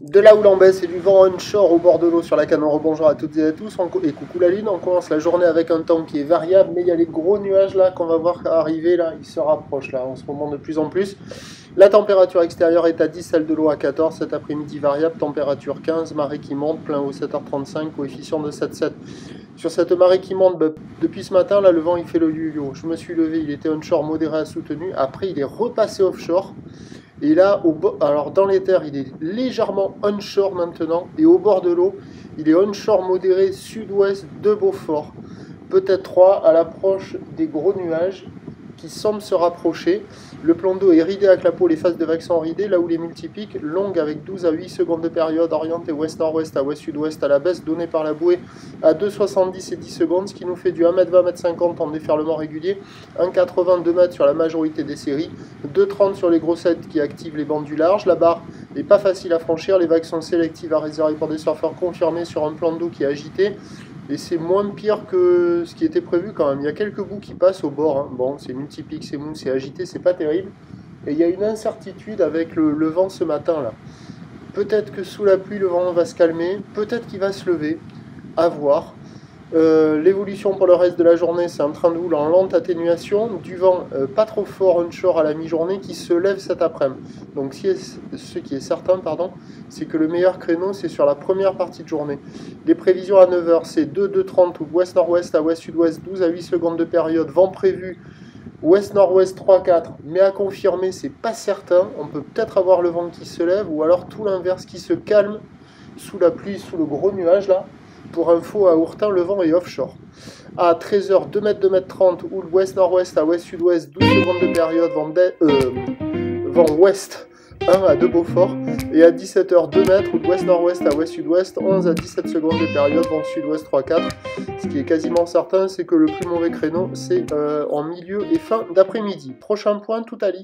De là où l'on baisse, c'est du vent onshore au bord de l'eau sur la canne. Bonjour à toutes et à tous, et coucou la lune. On commence la journée avec un temps qui est variable, mais il y a les gros nuages là qu'on va voir arriver là, ils se rapprochent là en ce moment de plus en plus. La température extérieure est à 10, celle de l'eau à 14, cet après-midi variable, température 15, marée qui monte, plein haut 7h35, coefficient de 7,7. Sur cette marée qui monte, depuis ce matin, là le vent il fait le yo-yo. Je me suis levé, il était onshore modéré à soutenu, après il est repassé offshore. Et là, alors dans les terres, il est légèrement onshore maintenant. Et au bord de l'eau, il est onshore modéré sud-ouest de Beaufort. Peut-être 3 à l'approche des gros nuages qui semblent se rapprocher. Le plan d'eau est ridé à clapot, les phases de vagues sont ridées, là où les multipiques, longues avec 12 à 8 secondes de période, orientées ouest-nord-ouest à ouest-sud-ouest à la baisse, donnée par la bouée à 2,70 et 10 secondes, ce qui nous fait du 1m20, 1m50 en déferlement régulier, 1,80, 2 mètres sur la majorité des séries, 2,30 sur les grossettes qui activent les bandes du large. La barre n'est pas facile à franchir, les vagues sont sélectives à réserver pour des surfeurs confirmés sur un plan d'eau qui est agité. Et c'est moins pire que ce qui était prévu quand même. Il y a quelques bouts qui passent au bord. Hein. Bon, c'est multiplique, c'est mou, c'est agité, c'est pas terrible. Et il y a une incertitude avec le vent ce matin là. Peut-être que sous la pluie, le vent va se calmer. Peut-être qu'il va se lever. À voir. L'évolution pour le reste de la journée, c'est un train de houle en lente atténuation, du vent pas trop fort onshore à la mi-journée qui se lève cet après-midi. Donc ce qui est certain, c'est que le meilleur créneau, c'est sur la première partie de journée. Les prévisions à 9 h, c'est 2,30 ou ouest-nord-ouest à ouest-sud-ouest, 12 à 8 secondes de période, vent prévu ouest-nord-ouest 3-4, mais à confirmer, c'est pas certain. On peut peut-être avoir le vent qui se lève, ou alors tout l'inverse qui se calme sous la pluie, sous le gros nuage là. Pour info, à Ourtin, le vent est offshore. À 13 h, 2 mètres, 2 mètres 30, ou ouest-nord-ouest à ouest-sud-ouest, 12 secondes de période, vent ouest 1 à 2 Beaufort. Et à 17 h, 2 mètres, ou ouest-nord-ouest à ouest-sud-ouest, 11 à 17 secondes de période, vent sud-ouest 3-4. Ce qui est quasiment certain, c'est que le plus mauvais créneau, c'est en milieu et fin d'après-midi. Prochain point, tout à l'heure.